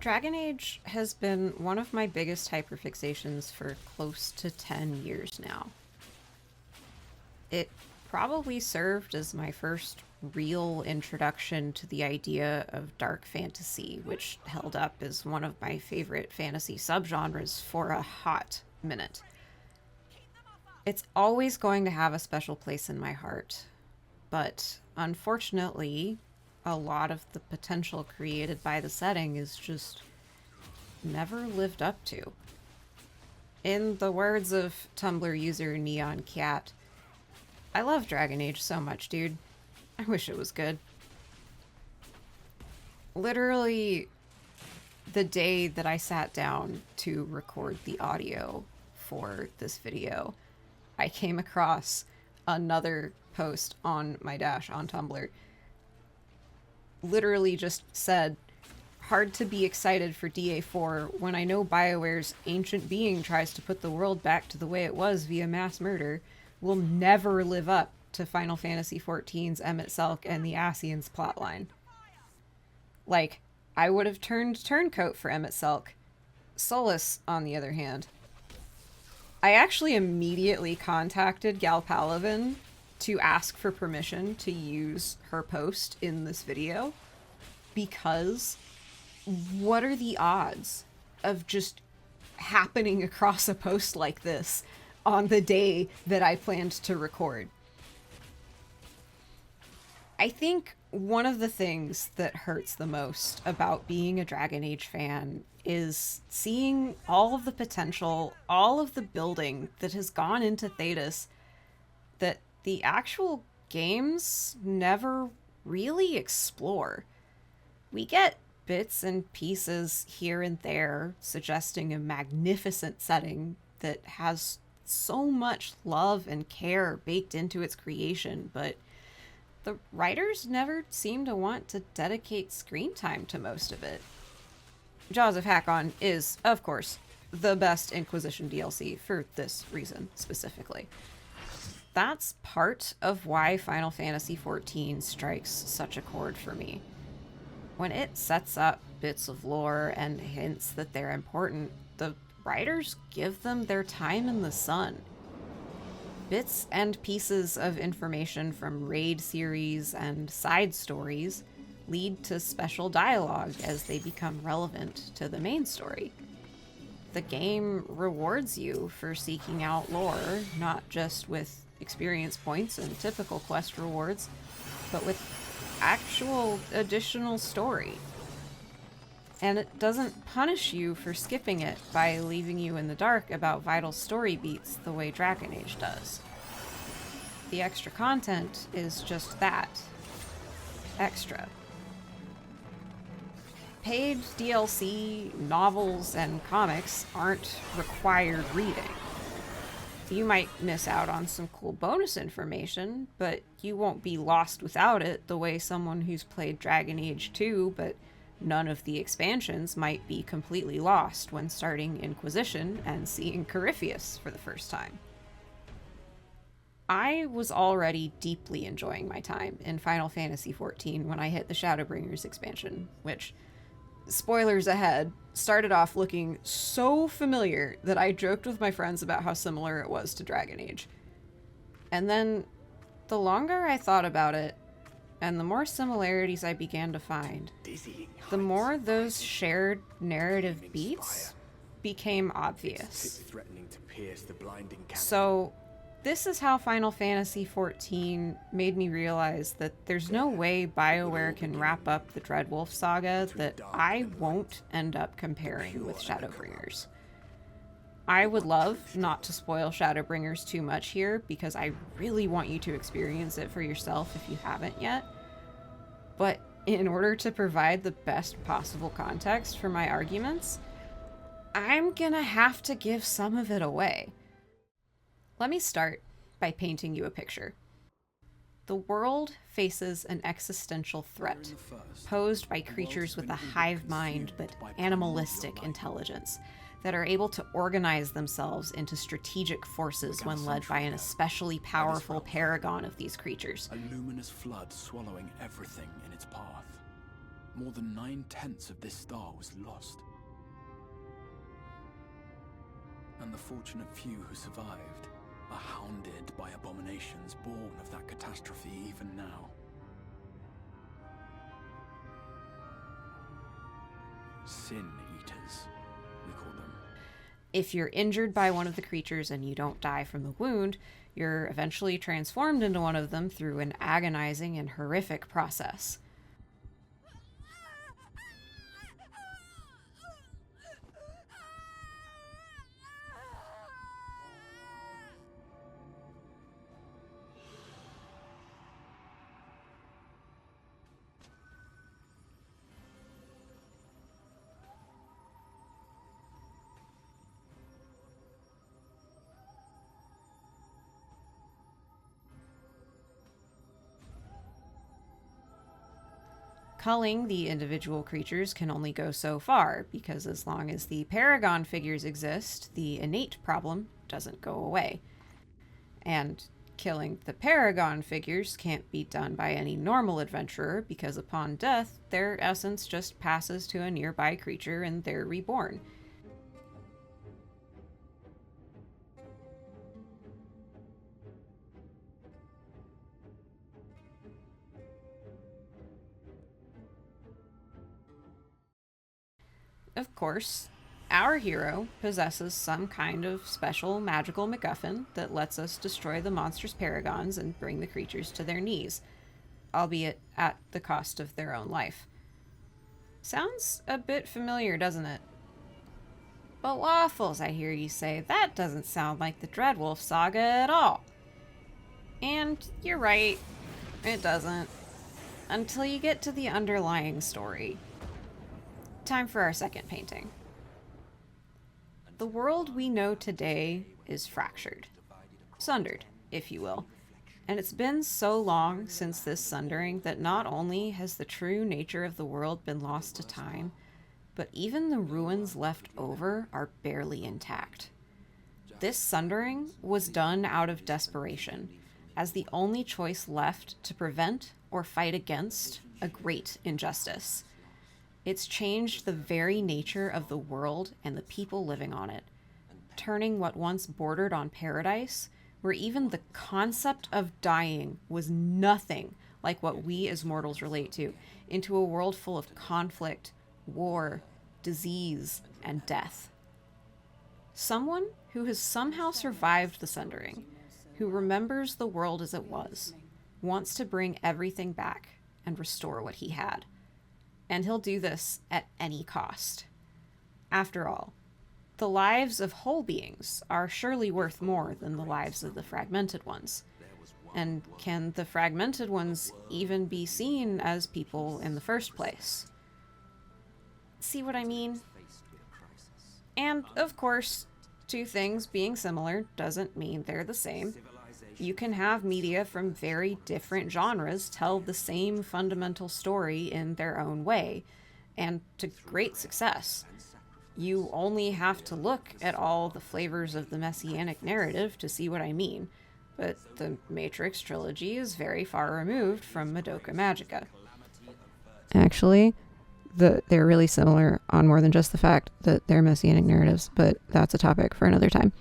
Dragon Age has been one of my biggest hyperfixations for close to 10 years now. It probably served as my first real introduction to the idea of dark fantasy, which held up as one of my favorite fantasy subgenres for a hot minute. It's always going to have a special place in my heart, but unfortunately, a lot of the potential created by the setting is just never lived up to. In the words of Tumblr user Neon Cat, I love Dragon Age so much, dude. I wish it was good. Literally, the day that I sat down to record the audio for this video, I came across another post on my dash on Tumblr. Literally just said, hard to be excited for DA4 when I know BioWare's ancient being tries to put the world back to the way it was via mass murder, will never live up to Final Fantasy XIV's Emmett Selk and the Ascians plotline. Like, I would have turned turncoat for Emmett Selk. Solus, on the other hand. I actually immediately contacted Gal Palavin to ask for permission to use her post in this video, because what are the odds of just happening across a post like this on the day that I planned to record? I think one of the things that hurts the most about being a Dragon Age fan is seeing all of the potential, all of the building that has gone into Thedas that the actual games never really explore. We get bits and pieces here and there suggesting a magnificent setting that has so much love and care baked into its creation, but the writers never seem to want to dedicate screen time to most of it. Jaws of Hakon is, of course, the best Inquisition DLC for this reason specifically. That's part of why Final Fantasy XIV strikes such a chord for me. When it sets up bits of lore and hints that they're important, the writers give them their time in the sun. Bits and pieces of information from raid series and side stories lead to special dialogue as they become relevant to the main story. The game rewards you for seeking out lore, not just with experience points and typical quest rewards, but with actual additional story. And it doesn't punish you for skipping it by leaving you in the dark about vital story beats the way Dragon Age does. The extra content is just that. Extra. Paid DLC, novels, and comics aren't required reading. You might miss out on some cool bonus information, but you won't be lost without it the way someone who's played Dragon Age 2 but none of the expansions might be completely lost when starting Inquisition and seeing Corypheus for the first time. I was already deeply enjoying my time in Final Fantasy XIV when I hit the Shadowbringers expansion, which, spoilers ahead, started off looking so familiar that I joked with my friends about how similar it was to Dragon Age. And then, the longer I thought about it, and the more similarities I began to find, the more those shared narrative beats became obvious. So, this is how Final Fantasy XIV made me realize that there's no way BioWare can wrap up the Dreadwolf saga that I won't end up comparing with Shadowbringers. I would love not to spoil Shadowbringers too much here, because I really want you to experience it for yourself if you haven't yet. But in order to provide the best possible context for my arguments, I'm gonna have to give some of it away. Let me start by painting you a picture. The world faces an existential threat posed by creatures with a hive mind but animalistic intelligence that are able to organize themselves into strategic forces when led by an especially powerful paragon of these creatures. A luminous flood swallowing everything in its path. More than 9/10 of this star was lost. And the fortunate few who survived are hounded by abominations born of that catastrophe even now. Sin Eaters, we call them. If you're injured by one of the creatures and you don't die from the wound, you're eventually transformed into one of them through an agonizing and horrific process. Culling the individual creatures can only go so far, because as long as the paragon figures exist, the innate problem doesn't go away. And killing the paragon figures can't be done by any normal adventurer, because upon death, their essence just passes to a nearby creature and they're reborn. Of course, our hero possesses some kind of special magical MacGuffin that lets us destroy the monstrous paragons and bring the creatures to their knees, albeit at the cost of their own life. Sounds a bit familiar, doesn't it? But Waffles, I hear you say, that doesn't sound like the Dreadwolf saga at all. And you're right, it doesn't. Until you get to the underlying story. Time for our second painting. The world we know today is fractured. Sundered, if you will. And it's been so long since this sundering that not only has the true nature of the world been lost to time, but even the ruins left over are barely intact. This sundering was done out of desperation, as the only choice left to prevent or fight against a great injustice. It's changed the very nature of the world and the people living on it, turning what once bordered on paradise, where even the concept of dying was nothing like what we as mortals relate to, into a world full of conflict, war, disease, and death. Someone who has somehow survived the sundering, who remembers the world as it was, wants to bring everything back and restore what he had. And he'll do this at any cost. After all, the lives of whole beings are surely worth more than the lives of the fragmented ones. And can the fragmented ones even be seen as people in the first place? See what I mean? And, of course, two things being similar doesn't mean they're the same. You can have media from very different genres tell the same fundamental story in their own way, and to great success. You only have to look at all the flavors of the messianic narrative to see what I mean, but the Matrix trilogy is very far removed from Madoka Magica. Actually, they're really similar on more than just the fact that they're messianic narratives, but that's a topic for another time.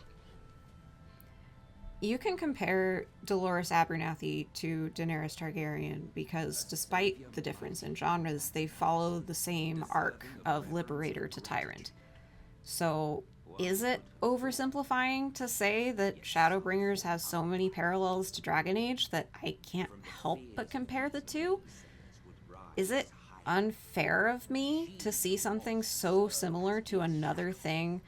You can compare Dolores Abernathy to Daenerys Targaryen because despite the difference in genres, they follow the same arc of liberator to tyrant. So is it oversimplifying to say that Shadowbringers has so many parallels to Dragon Age that I can't help but compare the two? Is it unfair of me to see something so similar to another thing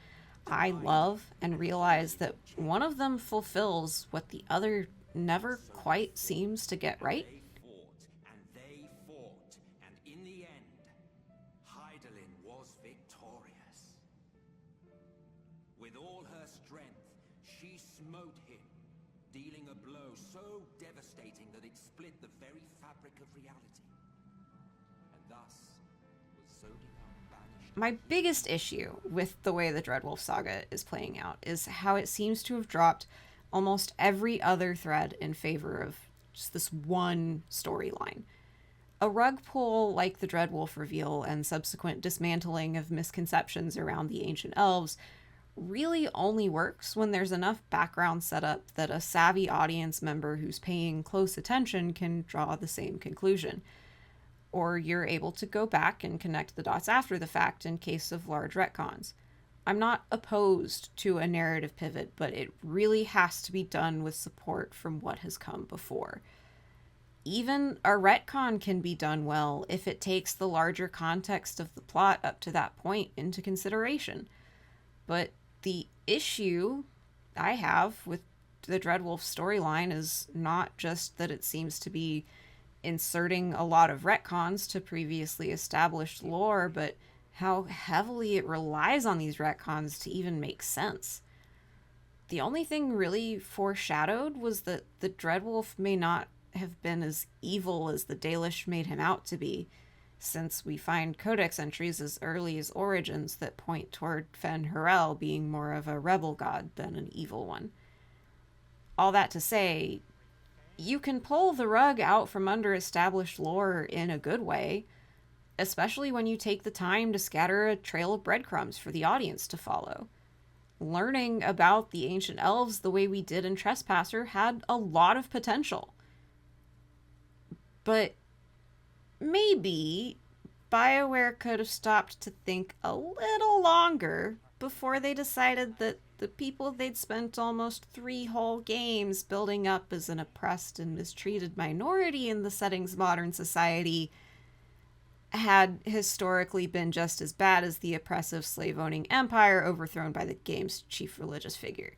I love and realize that one of them fulfills what the other never quite seems to get right? They fought, and in the end, Hydaelyn was victorious. With all her strength, she smote him, dealing a blow so devastating that it split the very fabric of reality. And thus was Zodiac banished. My biggest issue with the way the Dreadwolf saga is playing out is how it seems to have dropped almost every other thread in favor of just this one storyline. A rug pull like the Dreadwolf reveal and subsequent dismantling of misconceptions around the ancient elves really only works when there's enough background set up that a savvy audience member who's paying close attention can draw the same conclusion. Or you're able to go back and connect the dots after the fact in case of large retcons. I'm not opposed to a narrative pivot, but it really has to be done with support from what has come before. Even a retcon can be done well if it takes the larger context of the plot up to that point into consideration. But the issue I have with the Dreadwolf storyline is not just that it seems to be inserting a lot of retcons to previously established lore, but how heavily it relies on these retcons to even make sense. The only thing really foreshadowed was that the Dreadwolf may not have been as evil as the Dalish made him out to be, since we find codex entries as early as Origins that point toward Fen-Hurel being more of a rebel god than an evil one. All that to say, you can pull the rug out from under established lore in a good way, especially when you take the time to scatter a trail of breadcrumbs for the audience to follow. Learning about the ancient elves the way we did in Trespasser had a lot of potential. But maybe BioWare could have stopped to think a little longer before they decided that the people they'd spent almost 3 whole games building up as an oppressed and mistreated minority in the setting's modern society had historically been just as bad as the oppressive slave-owning empire overthrown by the game's chief religious figure.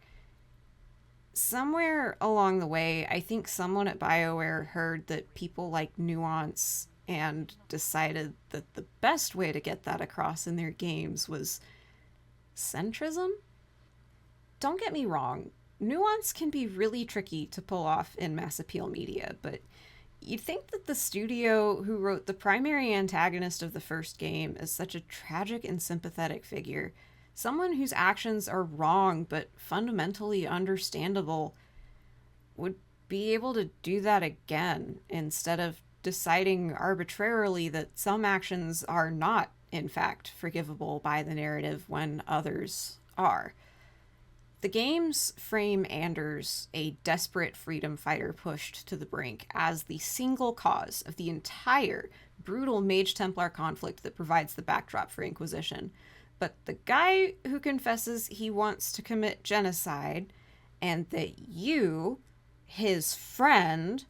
Somewhere along the way, I think someone at BioWare heard that people like nuance and decided that the best way to get that across in their games was centrism? Don't get me wrong, nuance can be really tricky to pull off in mass appeal media, but you'd think that the studio who wrote the primary antagonist of the first game is such a tragic and sympathetic figure, someone whose actions are wrong but fundamentally understandable, would be able to do that again instead of deciding arbitrarily that some actions are not, in fact, forgivable by the narrative when others are. The games frame Anders, a desperate freedom fighter pushed to the brink, as the single cause of the entire brutal Mage Templar conflict that provides the backdrop for Inquisition. But the guy who confesses he wants to commit genocide, and that you, his friend,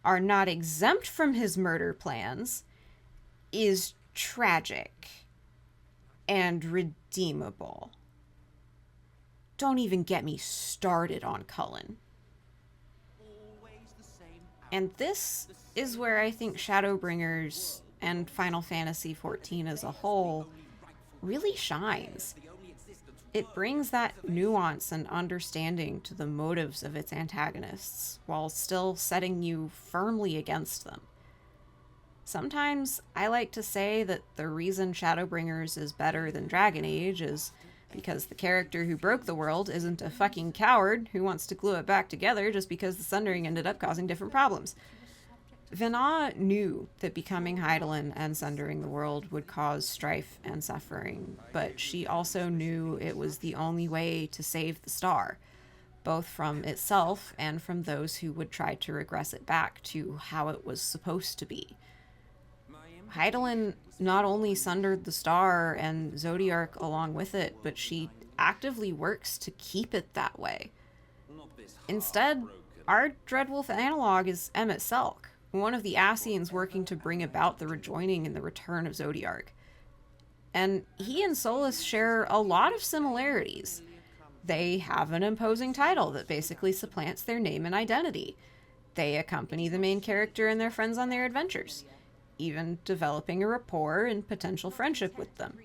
are not exempt from his murder plans, is tragic and redeemable. Don't even get me started on Cullen. And this is where I think Shadowbringers and Final Fantasy XIV as a whole really shines. It brings that nuance and understanding to the motives of its antagonists, while still setting you firmly against them. Sometimes I like to say that the reason Shadowbringers is better than Dragon Age is because the character who broke the world isn't a fucking coward who wants to glue it back together just because the Sundering ended up causing different problems. Vena knew that becoming Hydaelyn and sundering the world would cause strife and suffering, but she also knew it was the only way to save the star, both from itself and from those who would try to regress it back to how it was supposed to be. Hydaelyn not only sundered the star and Zodiark along with it, but she actively works to keep it that way. Instead, our Dreadwolf analog is Emmett Selk, one of the Ascians working to bring about the rejoining and the return of Zodiark. And he and Solus share a lot of similarities. They have an imposing title that basically supplants their name and identity. They accompany the main character and their friends on their adventures, even developing a rapport and potential friendship with them.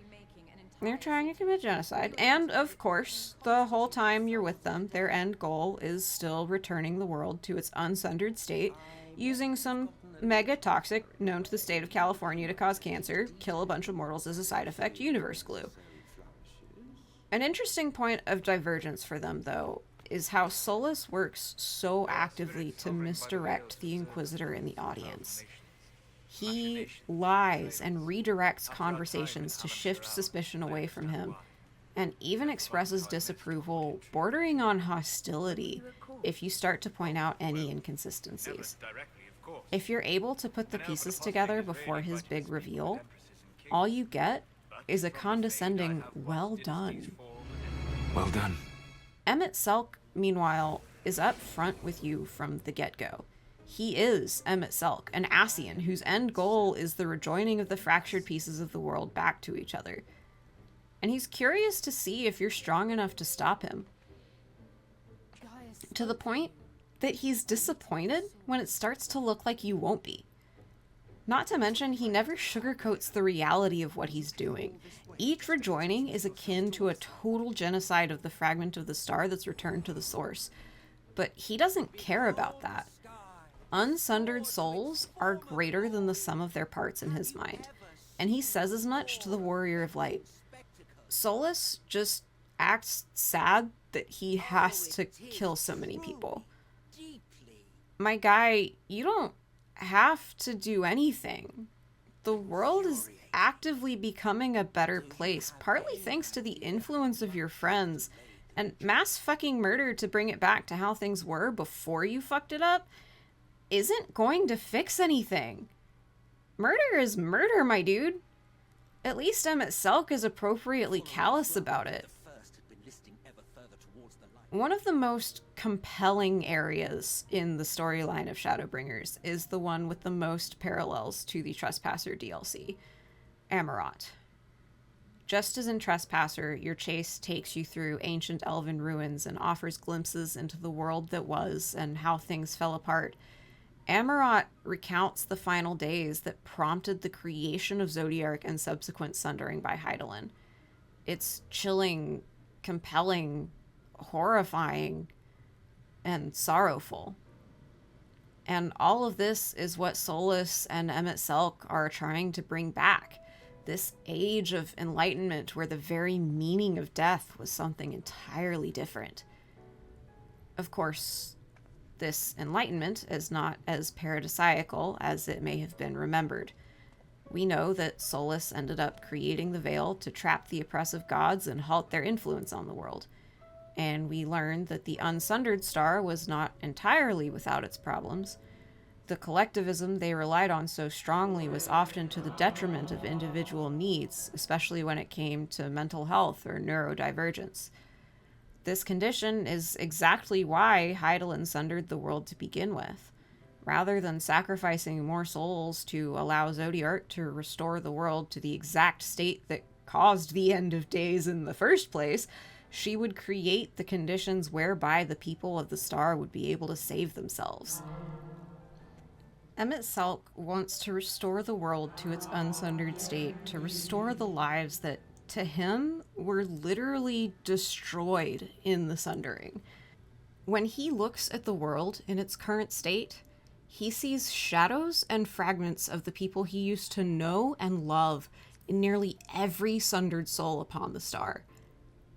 They're trying to commit genocide, and of course, the whole time you're with them, their end goal is still returning the world to its unsundered state, using some mega toxic, known to the state of California to cause cancer, kill a bunch of mortals as a side effect universe glue. An interesting point of divergence for them, though, is how Solus works so actively to misdirect the Inquisitor in the audience. He lies and redirects conversations to shift suspicion away from him, and even expresses disapproval bordering on hostility if you start to point out any inconsistencies. If you're able to put the pieces together before his big reveal, all you get is a condescending "well done." Well done. Emmett Selk, meanwhile, is up front with you from the get-go. He is Emmett Selk, an Ascian whose end goal is the rejoining of the fractured pieces of the world back to each other. And he's curious to see if you're strong enough to stop him. To the point that he's disappointed when it starts to look like you won't be. Not to mention, he never sugarcoats the reality of what he's doing. Each rejoining is akin to a total genocide of the fragment of the star that's returned to the source. But he doesn't care about that. Unsundered souls are greater than the sum of their parts in his mind, and he says as much to the Warrior of Light. Solus just acts sad that he has to kill so many people. My guy, you don't have to do anything. The world is actively becoming a better place, partly thanks to the influence of your friends, and mass fucking murder to bring it back to how things were before you fucked it up isn't going to fix anything. Murder is murder, my dude. At least Emmett Selk is appropriately callous about it. One of the most compelling areas in the storyline of Shadowbringers is the one with the most parallels to the Trespasser DLC, Amarot. Just as in Trespasser, your chase takes you through ancient elven ruins and offers glimpses into the world that was and how things fell apart, Amarot recounts the final days that prompted the creation of Zodiark and subsequent sundering by Hydaelyn. It's chilling, compelling, horrifying, and sorrowful. And all of this is what Solus and Emmett Selk are trying to bring back. This age of enlightenment where the very meaning of death was something entirely different. Of course, this enlightenment is not as paradisiacal as it may have been remembered. We know that Solus ended up creating the Veil to trap the oppressive gods and halt their influence on the world. And we learned that the unsundered star was not entirely without its problems. The collectivism they relied on so strongly was often to the detriment of individual needs, especially when it came to mental health or neurodivergence. This condition is exactly why Hydaelyn sundered the world to begin with. Rather than sacrificing more souls to allow Zodiark to restore the world to the exact state that caused the end of days in the first place, she would create the conditions whereby the people of the star would be able to save themselves. Emmett Selk wants to restore the world to its unsundered state, to restore the lives that, to him, were literally destroyed in the sundering. When he looks at the world in its current state, he sees shadows and fragments of the people he used to know and love in nearly every sundered soul upon the star.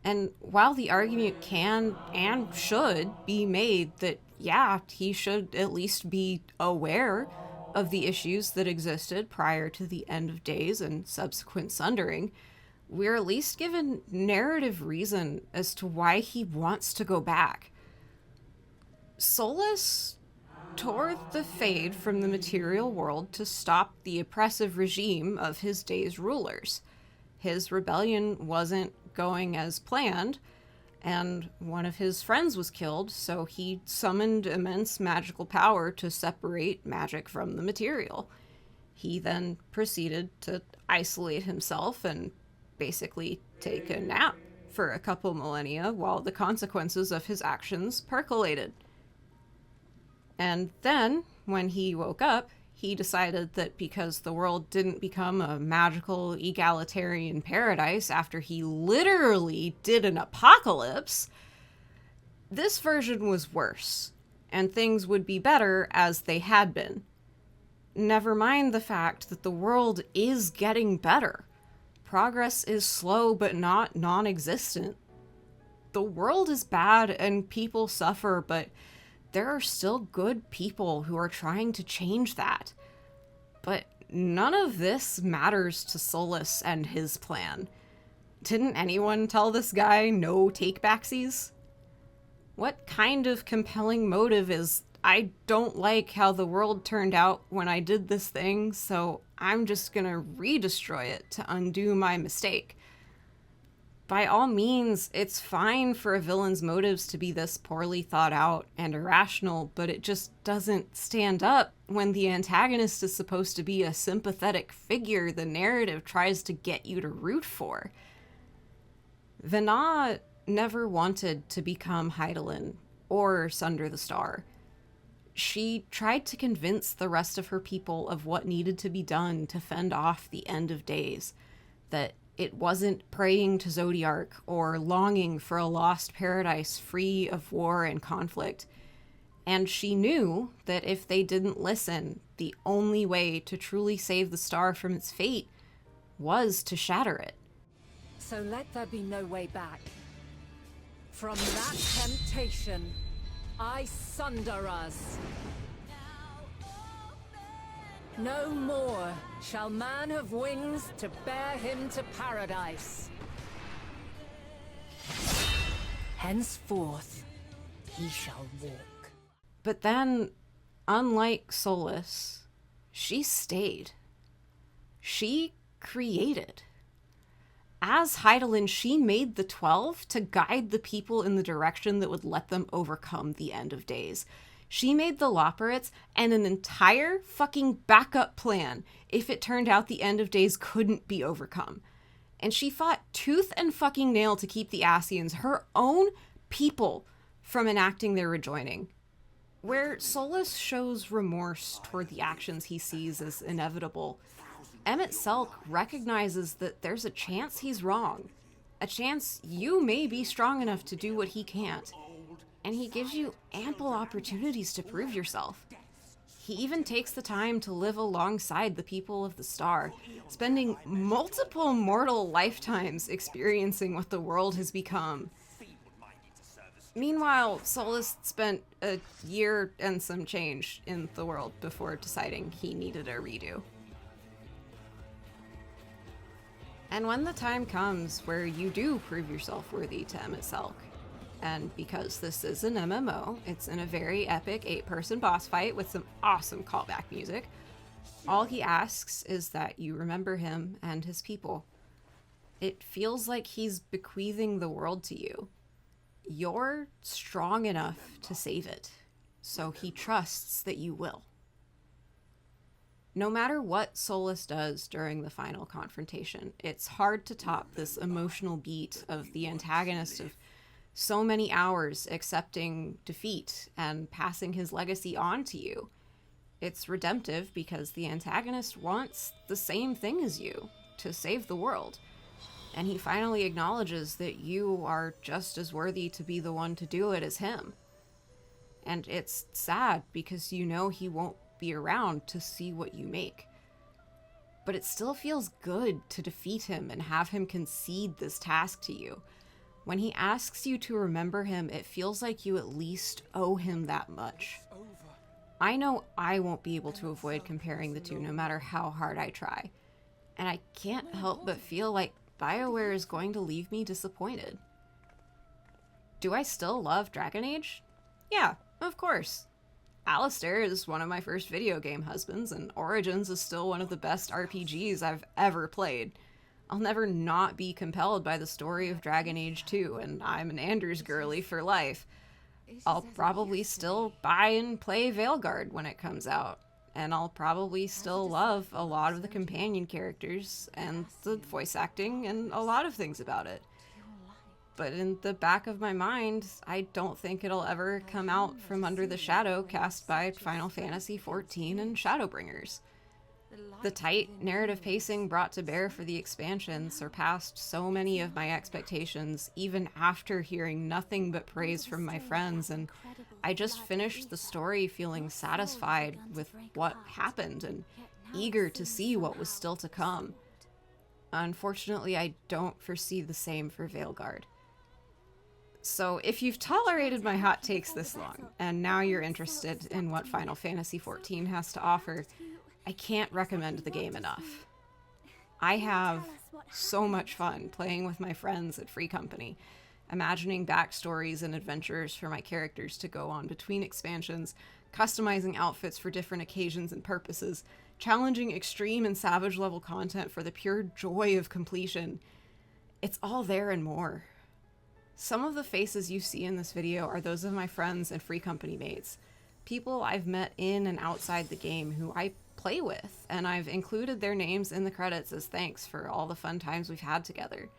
And while the argument can and should be made that, yeah, he should at least be aware of the issues that existed prior to the end of days and subsequent sundering, we're at least given narrative reason as to why he wants to go back. Solus tore the Fade from the material world to stop the oppressive regime of his day's rulers. His rebellion wasn't going as planned, and one of his friends was killed, so he summoned immense magical power to separate magic from the material. He then proceeded to isolate himself and basically take a nap for a couple millennia while the consequences of his actions percolated. And then, when he woke up, he decided that because the world didn't become a magical, egalitarian paradise after he literally did an apocalypse, this version was worse, and things would be better as they had been. Never mind the fact that the world is getting better. Progress is slow but not non-existent. The world is bad and people suffer, but there are still good people who are trying to change that. But none of this matters to Solus and his plan. Didn't anyone tell this guy no take-backsies? What kind of compelling motive is, I don't like how the world turned out when I did this thing, so I'm just gonna re-destroy it to undo my mistake? By all means, it's fine for a villain's motives to be this poorly thought out and irrational, but it just doesn't stand up when the antagonist is supposed to be a sympathetic figure the narrative tries to get you to root for. Vena never wanted to become Hydaelyn or Sunder the Star. She tried to convince the rest of her people of what needed to be done to fend off the end of days, that it wasn't praying to Zodiark or longing for a lost paradise free of war and conflict. And she knew that if they didn't listen, the only way to truly save the star from its fate was to shatter it. So let there be no way back. From that temptation, I sunder us. No more shall man have wings to bear him to paradise. Henceforth, he shall walk. But then, unlike Solus, she stayed. She created. As Hydaelyn, she made the 12 to guide the people in the direction that would let them overcome the end of days. She made the Loperates and an entire fucking backup plan if it turned out the end of days couldn't be overcome. And she fought tooth and fucking nail to keep the Ascians, her own people, from enacting their rejoining. Where Solus shows remorse toward the actions he sees as inevitable, Emmett Selk recognizes that there's a chance he's wrong. A chance you may be strong enough to do what he can't. And he gives you ample opportunities to prove yourself. He even takes the time to live alongside the people of the star, spending multiple mortal lifetimes experiencing what the world has become. Meanwhile, Solus spent a year and some change in the world before deciding he needed a redo. And when the time comes where you do prove yourself worthy to Emmett Selk, and because this is an MMO, it's in a very epic 8-person boss fight with some awesome callback music, all he asks is that you remember him and his people. It feels like he's bequeathing the world to you. You're strong enough to save it, so he trusts that you will. No matter what Solus does during the final confrontation, it's hard to top this emotional beat of the antagonist of so many hours accepting defeat and passing his legacy on to you. It's redemptive because the antagonist wants the same thing as you, to save the world. And he finally acknowledges that you are just as worthy to be the one to do it as him. And it's sad because you know he won't be around to see what you make. But it still feels good to defeat him and have him concede this task to you. When he asks you to remember him, it feels like you at least owe him that much. I know I won't be able to avoid comparing the two no matter how hard I try. And I can't help but feel like BioWare is going to leave me disappointed. Do I still love Dragon Age? Yeah, of course. Alistair is one of my first video game husbands, and Origins is still one of the best RPGs I've ever played. I'll never not be compelled by the story of Dragon Age 2, and I'm an Anders girly for life. I'll probably still buy and play Veilguard when it comes out, and I'll probably still love a lot of the companion characters, and the voice acting, and a lot of things about it. But in the back of my mind, I don't think it'll ever come out from under the shadow cast by Final Fantasy XIV and Shadowbringers. The tight narrative pacing brought to bear for the expansion surpassed so many of my expectations, even after hearing nothing but praise from my friends, and I just finished the story feeling satisfied with what happened and eager to see what was still to come. Unfortunately, I don't foresee the same for Veilguard. So if you've tolerated my hot takes this long, and now you're interested in what Final Fantasy XIV has to offer, I can't recommend the game enough. I have so much fun playing with my friends at Free Company, imagining backstories and adventures for my characters to go on between expansions, customizing outfits for different occasions and purposes, challenging extreme and savage level content for the pure joy of completion. It's all there and more. Some of the faces you see in this video are those of my friends and Free Company mates, people I've met in and outside the game who I play with, and I've included their names in the credits as thanks for all the fun times we've had together.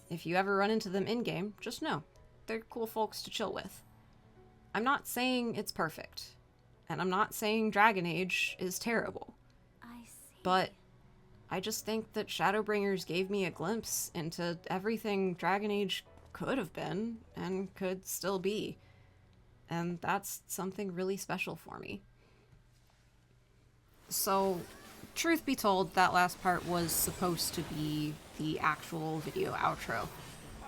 If you ever run into them in-game, just know, they're cool folks to chill with. I'm not saying it's perfect, and I'm not saying Dragon Age is terrible, but I just think that Shadowbringers gave me a glimpse into everything Dragon Age could have been and could still be, and that's something really special for me. So, truth be told, that last part was supposed to be the actual video outro.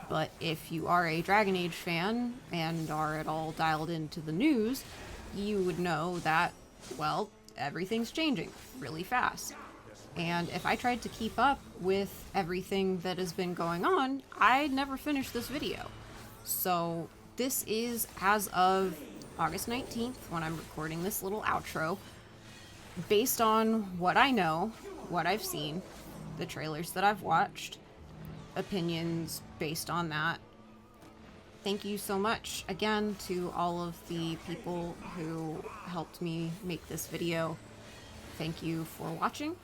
But if you are a Dragon Age fan and are at all dialed into the news, you would know that, well, everything's changing really fast. And if I tried to keep up with everything that has been going on, I'd never finish this video. So this is as of August 19th, when I'm recording this little outro, based on what I know, what I've seen, the trailers that I've watched, opinions based on that. Thank you so much again to all of the people who helped me make this video. Thank you for watching.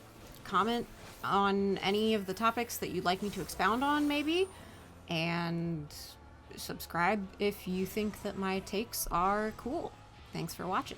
Comment on any of the topics that you'd like me to expound on, maybe, and subscribe if you think that my takes are cool. Thanks for watching.